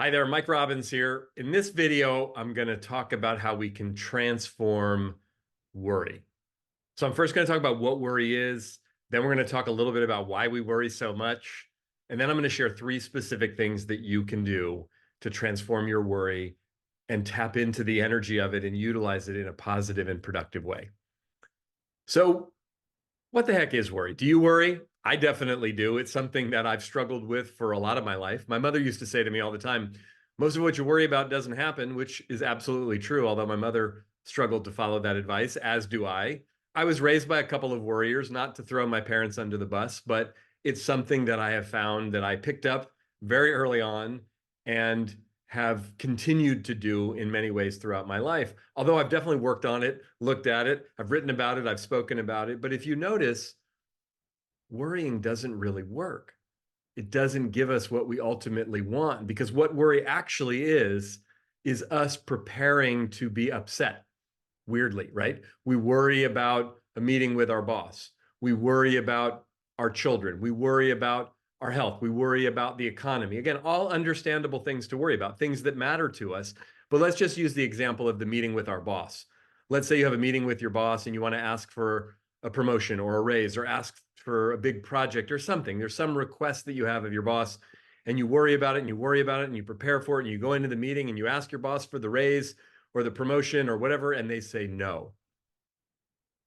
Hi there, Mike Robbins here. In this video, I'm going to talk about how we can transform worry. So I'm first going to talk about what worry is. Then we're going to talk a little bit about why we worry so much. And then I'm going to share 3 specific things that you can do to transform your worry and tap into the energy of it and utilize it in a positive and productive way. So what the heck is worry? Do you worry? I definitely do. It's something that I've struggled with for a lot of my life. My mother used to say to me all the time, most of what you worry about doesn't happen, which is absolutely true. Although my mother struggled to follow that advice, as do I. I was raised by a couple of worriers, not to throw my parents under the bus, but it's something that I have found that I picked up very early on and have continued to do in many ways throughout my life. Although I've definitely worked on it, looked at it, I've written about it, I've spoken about it. But if you notice, worrying doesn't really work. It doesn't give us what we ultimately want, because what worry actually is us preparing to be upset. Weirdly, right? We worry about a meeting with our boss. We worry about our children. We worry about our health. We worry about the economy. Again, all understandable things to worry about, things that matter to us. But let's just use the example of the meeting with our boss. Let's say you have a meeting with your boss and you want to ask for a promotion or a raise or ask for a big project or something. There's some request that you have of your boss and you worry about it and you worry about it and you prepare for it and you go into the meeting and you ask your boss for the raise or the promotion or whatever, and they say no.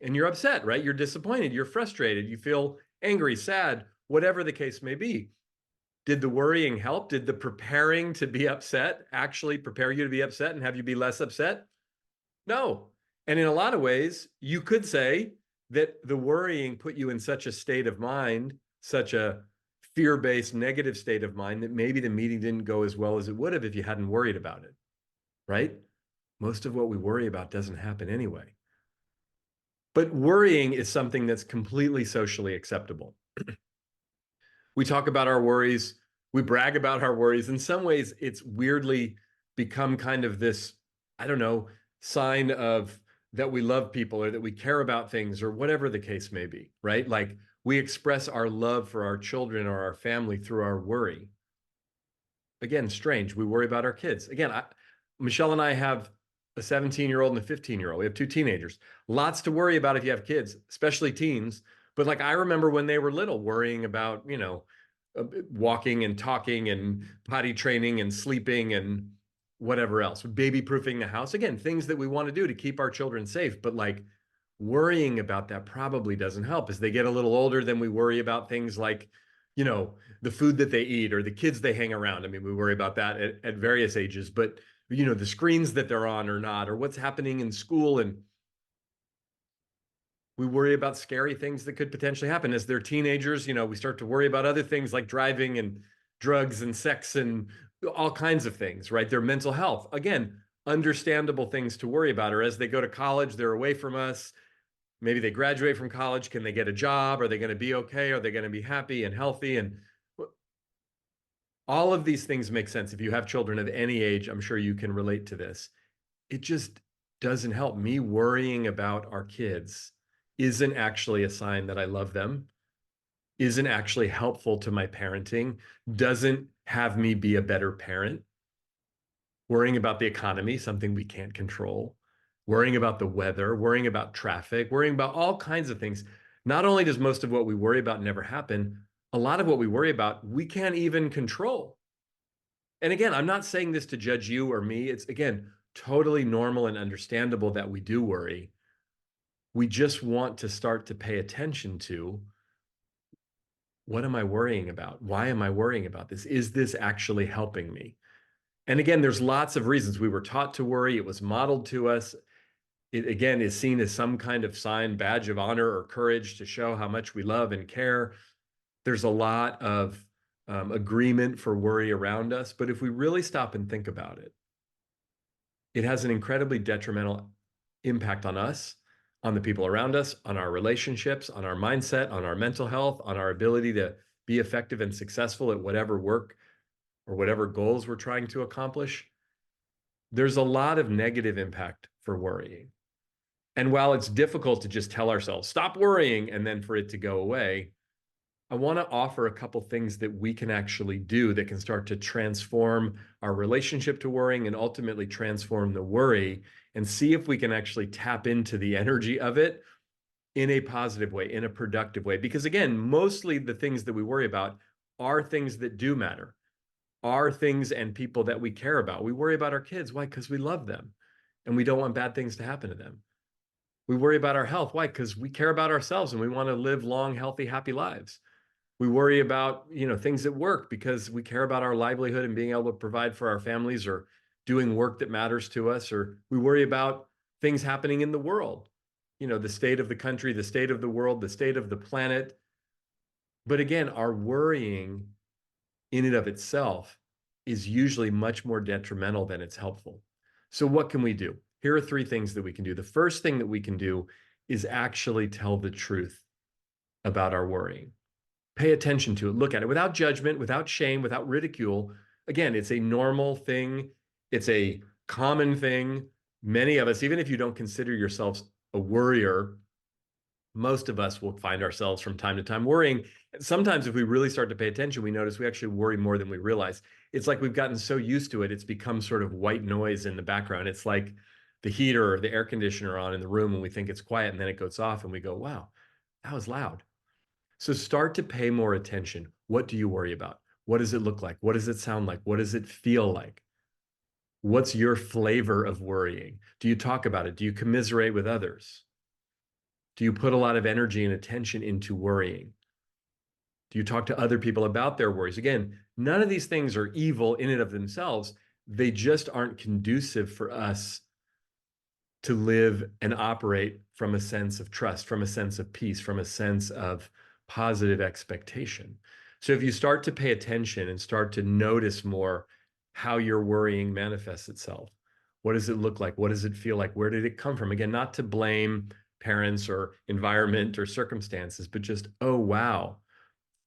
And you're upset, right? You're disappointed, you're frustrated, you feel angry, sad, whatever the case may be. Did the worrying help? Did the preparing to be upset actually prepare you to be upset and have you be less upset? No. And in a lot of ways, you could say that the worrying put you in such a state of mind, such a fear-based negative state of mind, that maybe the meeting didn't go as well as it would have if you hadn't worried about it, right? Most of what we worry about doesn't happen anyway. But worrying is something that's completely socially acceptable. We talk about our worries, we brag about our worries. In some ways, it's weirdly become kind of this, I don't know, sign of that we love people or that we care about things or whatever the case may be, right? Like we express our love for our children or our family through our worry. Again, strange. We worry about our kids. Again, Michelle and I have a 17-year-old and a 15-year-old. We have 2 teenagers. Lots to worry about if you have kids, especially teens. But like I remember when they were little, worrying about, walking and talking and potty training and sleeping and whatever else, baby proofing the house. Again, things that we want to do to keep our children safe. But like worrying about that probably doesn't help. As they get a little older, then we worry about things like, the food that they eat or the kids they hang around. I mean, we worry about that at various ages, but the screens that they're on or not, or what's happening in school. And we worry about scary things that could potentially happen as they're teenagers. We start to worry about other things like driving and drugs and sex and all kinds of things, right? Their mental health, again, understandable things to worry about. Or as they go to college, they're away from us. Maybe they graduate from college. Can they get a job? Are they going to be okay? Are they going to be happy and healthy? And all of these things make sense. If you have children of any age, I'm sure you can relate to this. It just doesn't help. Me worrying about our kids isn't actually a sign that I love them, isn't actually helpful to my parenting, doesn't have me be a better parent. Worrying about the economy, something we can't control, worrying about the weather, worrying about traffic, worrying about all kinds of things. Not only does most of what we worry about never happen, a lot of what we worry about, we can't even control. And again, I'm not saying this to judge you or me. It's, again, totally normal and understandable that we do worry. We just want to start to pay attention to, what am I worrying about? Why am I worrying about this? Is this actually helping me? And again, there's lots of reasons. We were taught to worry. It was modeled to us. It, again, is seen as some kind of sign, badge of honor or courage to show how much we love and care. There's a lot of agreement for worry around us. But if we really stop and think about it, it has an incredibly detrimental impact on us, on the people around us, on our relationships, on our mindset, on our mental health, on our ability to be effective and successful at whatever work or whatever goals we're trying to accomplish. There's a lot of negative impact for worrying. And while it's difficult to just tell ourselves, stop worrying, and then for it to go away, I want to offer a couple things that we can actually do that can start to transform our relationship to worrying and ultimately transform the worry, and see if we can actually tap into the energy of it in a positive way, in a productive way. Because again, mostly the things that we worry about are things that do matter, are things and people that we care about. We worry about our kids. Why? Because we love them and we don't want bad things to happen to them. We worry about our health. Why? Because we care about ourselves and we want to live long, healthy, happy lives. We worry about, things at work because we care about our livelihood and being able to provide for our families, or doing work that matters to us. Or we worry about things happening in the world, the state of the country, the state of the world, the state of the planet. But again, our worrying in and of itself is usually much more detrimental than it's helpful. So what can we do? Here are three things that we can do. The first thing that we can do is actually tell the truth about our worrying. Pay attention to it, look at it without judgment, without shame, without ridicule. Again, it's a normal thing. It's a common thing. Many of us, even if you don't consider yourselves a worrier, most of us will find ourselves from time to time worrying. Sometimes if we really start to pay attention, we notice we actually worry more than we realize. It's like we've gotten so used to it, it's become sort of white noise in the background. It's like the heater or the air conditioner on in the room and we think it's quiet, and then it goes off and we go, wow, that was loud. So start to pay more attention. What do you worry about? What does it look like? What does it sound like? What does it feel like? What's your flavor of worrying? Do you talk about it? Do you commiserate with others? Do you put a lot of energy and attention into worrying? Do you talk to other people about their worries? Again, none of these things are evil in and of themselves. They just aren't conducive for us to live and operate from a sense of trust, from a sense of peace, from a sense of positive expectation. So if you start to pay attention and start to notice more how your worrying manifests itself, what does it look like? What does it feel like? Where did it come from? Again, not to blame parents or environment or circumstances, but just, oh, wow,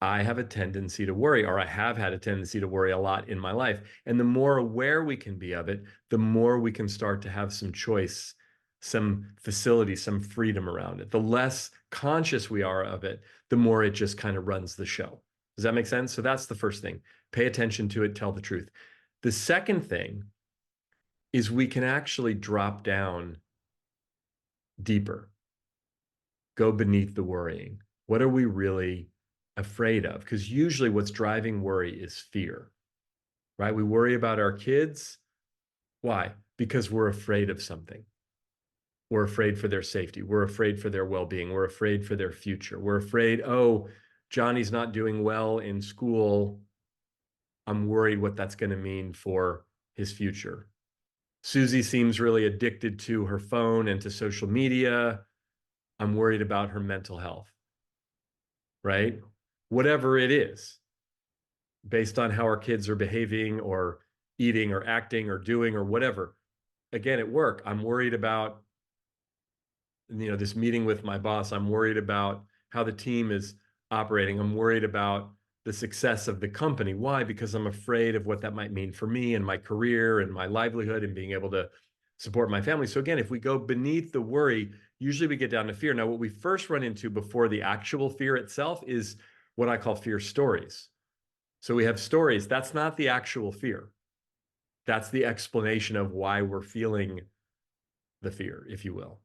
I have a tendency to worry, or I have had a tendency to worry a lot in my life. And the more aware we can be of it, the more we can start to have some choice, some facility, some freedom around it. The less conscious we are of it, the more it just kind of runs the show. Does that make sense? So that's the first thing. Pay attention to it, tell the truth. The second thing is we can actually drop down deeper, go beneath the worrying. What are we really afraid of? Because usually what's driving worry is fear, right? We worry about our kids. Why? Because we're afraid of something. We're afraid for their safety. We're afraid for their well-being. We're afraid for their future. We're afraid, oh, Johnny's not doing well in school. I'm worried what that's going to mean for his future. Susie seems really addicted to her phone and to social media. I'm worried about her mental health, right? Whatever it is, based on how our kids are behaving or eating or acting or doing or whatever. Again, at work, I'm worried about, this meeting with my boss. I'm worried about how the team is operating. I'm worried about the success of the company. Why? Because I'm afraid of what that might mean for me and my career and my livelihood and being able to support my family. So again, if we go beneath the worry, usually we get down to fear. Now, what we first run into before the actual fear itself is what I call fear stories. So we have stories. That's not the actual fear. That's the explanation of why we're feeling the fear, if you will.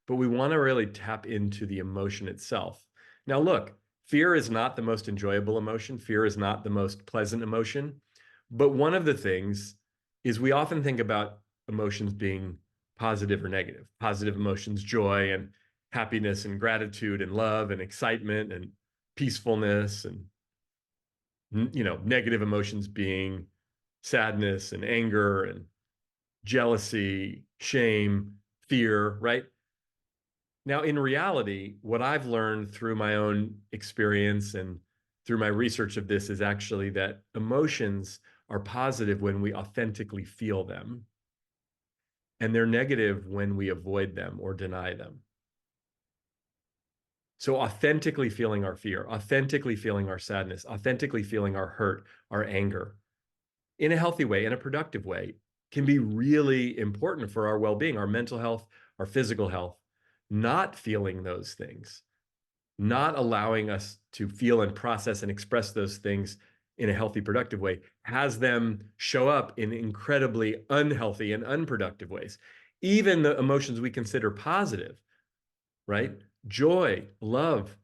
But we want to really tap into the emotion itself. Now, look, fear is not the most enjoyable emotion. Fear is not the most pleasant emotion. But one of the things is we often think about emotions being positive or negative. Positive emotions, joy and happiness and gratitude and love and excitement and peacefulness, and negative emotions being sadness and anger and jealousy, shame, fear, right? Now, in reality, what I've learned through my own experience and through my research of this is actually that emotions are positive when we authentically feel them, and they're negative when we avoid them or deny them. So authentically feeling our fear, authentically feeling our sadness, authentically feeling our hurt, our anger, in a healthy way, in a productive way, can be really important for our well-being, our mental health, our physical health. Not feeling those things, not allowing us to feel and process and express those things in a healthy, productive way, has them show up in incredibly unhealthy and unproductive ways. Even the emotions we consider positive, right? Joy, love,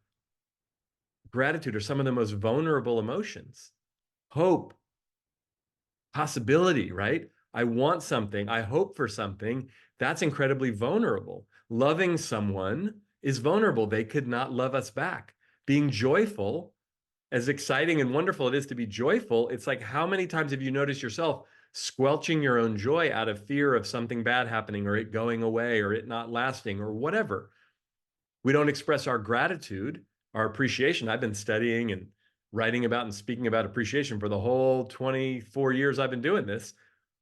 gratitude are some of the most vulnerable emotions. Hope, possibility, right? I want something, I hope for something. That's incredibly vulnerable. Loving someone is vulnerable. They could not love us back. Being joyful, as exciting and wonderful it is to be joyful, it's like, how many times have you noticed yourself squelching your own joy out of fear of something bad happening, or it going away, or it not lasting, or whatever? We don't express our gratitude, our appreciation. I've been studying and writing about and speaking about appreciation for the whole 24 years I've been doing this.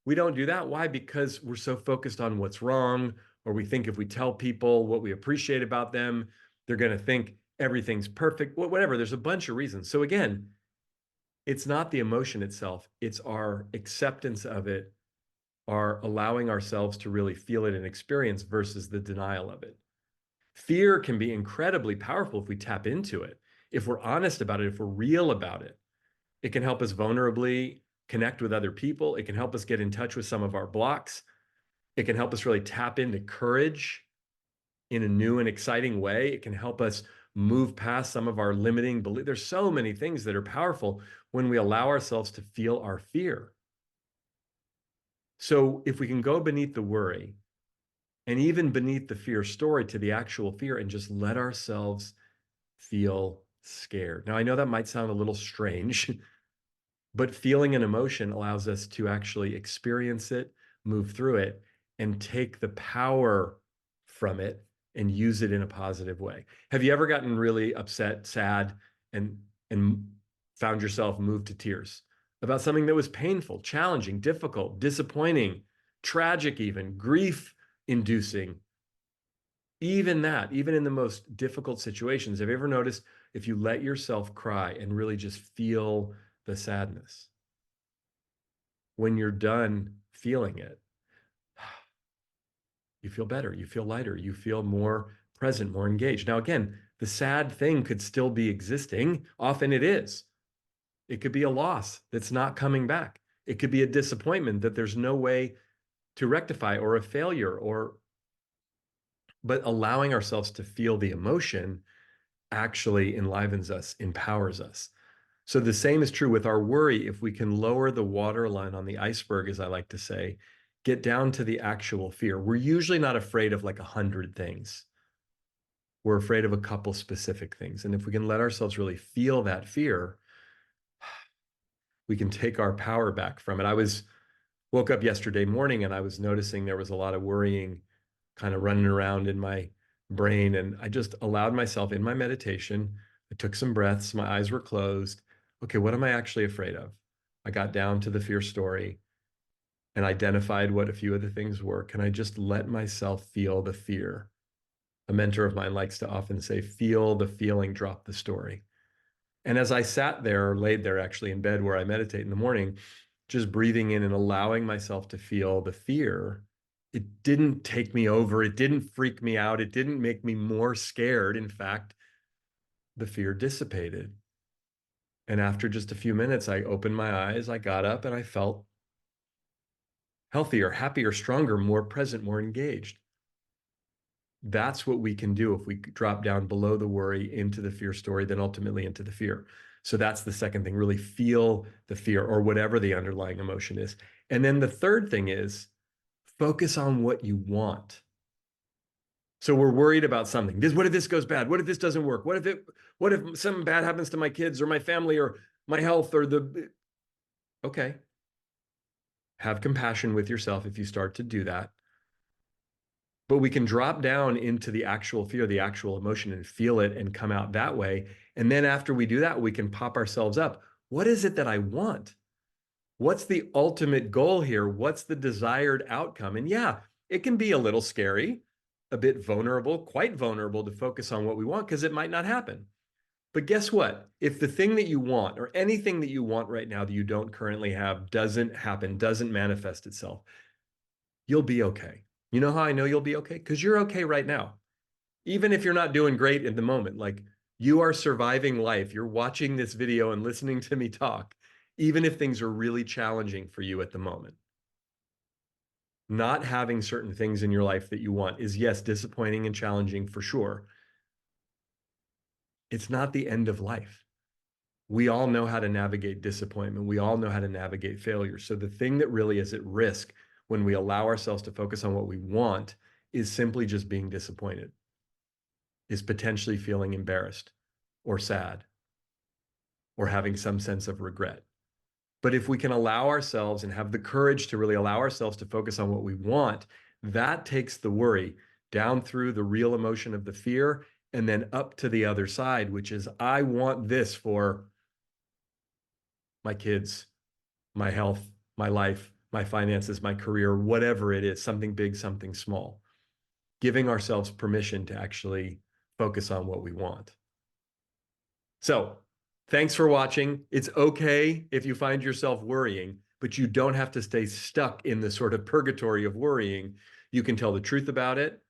We don't do that. Why? Because we're so focused on what's wrong, or we think if we tell people what we appreciate about them, they're going to think everything's perfect, whatever. There's a bunch of reasons. So again, it's not the emotion itself, it's our acceptance of it, our allowing ourselves to really feel it and experience versus the denial of it. Fear can be incredibly powerful if we tap into it, if we're honest about it, if we're real about it. It can help us vulnerably connect with other people. It can help us get in touch with some of our blocks. It can help us really tap into courage in a new and exciting way. It can help us move past some of our limiting beliefs. There's so many things that are powerful when we allow ourselves to feel our fear. So if we can go beneath the worry and even beneath the fear story to the actual fear and just let ourselves feel scared. Now, I know that might sound a little strange, but feeling an emotion allows us to actually experience it, move through it, and take the power from it and use it in a positive way. Have you ever gotten really upset, sad, and found yourself moved to tears about something that was painful, challenging, difficult, disappointing, tragic, even grief inducing? Even that, even in the most difficult situations, have you ever noticed if you let yourself cry and really just feel the sadness, when you're done feeling it, you feel better, you feel lighter, you feel more present, more engaged. Now, again, the sad thing could still be existing. Often it is. It could be a loss that's not coming back. It could be a disappointment that there's no way to rectify, or a failure, but allowing ourselves to feel the emotion actually enlivens us, empowers us. So the same is true with our worry. If we can lower the waterline on the iceberg, as I like to say, get down to the actual fear. We're usually not afraid of like 100 things. We're afraid of a couple specific things. And if we can let ourselves really feel that fear, we can take our power back from it. Woke up yesterday morning and I was noticing there was a lot of worrying kind of running around in my brain. And I just allowed myself in my meditation. I took some breaths, my eyes were closed. Okay, what am I actually afraid of? I got down to the fear story and identified what a few of the things were. Can I just let myself feel the fear? A mentor of mine likes to often say, feel the feeling, drop the story. And as I sat there, or laid there actually in bed where I meditate in the morning, just breathing in and allowing myself to feel the fear, it didn't take me over. It didn't freak me out. It didn't make me more scared. In fact, the fear dissipated. And after just a few minutes, I opened my eyes, I got up, and I felt healthier, happier, stronger, more present, more engaged. That's what we can do if we drop down below the worry into the fear story, then ultimately into the fear. So that's the second thing, really feel the fear or whatever the underlying emotion is. And then the third thing is focus on what you want. So we're worried about something. What if this goes bad? What if this doesn't work? What if something bad happens to my kids or my family or my health or okay. Have compassion with yourself if you start to do that. But we can drop down into the actual fear, the actual emotion, and feel it and come out that way. And then after we do that, we can pop ourselves up. What is it that I want? What's the ultimate goal here? What's the desired outcome? And yeah, it can be a little scary, a bit vulnerable, quite vulnerable to focus on what we want because it might not happen. But guess what? If the thing that you want or anything that you want right now that you don't currently have doesn't happen, doesn't manifest itself, you'll be okay. You know how I know you'll be okay? Because you're okay right now. Even if you're not doing great in the moment, like You are surviving life. You're watching this video and listening to me talk, even if things are really challenging for you at the moment. Not having certain things in your life that you want is, yes, disappointing and challenging for sure. It's not the end of life. We all know how to navigate disappointment. We all know how to navigate failure. So the thing that really is at risk when we allow ourselves to focus on what we want is simply just being disappointed, is potentially feeling embarrassed or sad or having some sense of regret. But if we can allow ourselves and have the courage to really allow ourselves to focus on what we want, that takes the worry down through the real emotion of the fear and then up to the other side, which is, I want this for my kids, my health, my life, my finances, my career, whatever it is, something big, something small. Giving ourselves permission to actually focus on what we want. So, thanks for watching. It's okay if you find yourself worrying, but you don't have to stay stuck in the sort of purgatory of worrying. You can tell the truth about it,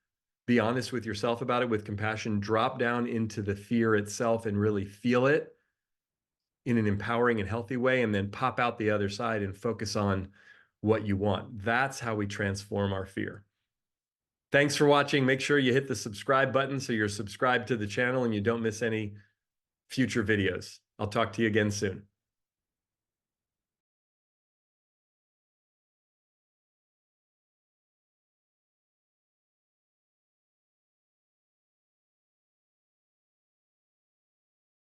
be honest with yourself about it with compassion, drop down into the fear itself and really feel it in an empowering and healthy way, and then pop out the other side and focus on what you want. That's how we transform our fear. Thanks for watching. Make sure you hit the subscribe button so you're subscribed to the channel and you don't miss any future videos. I'll talk to you again soon.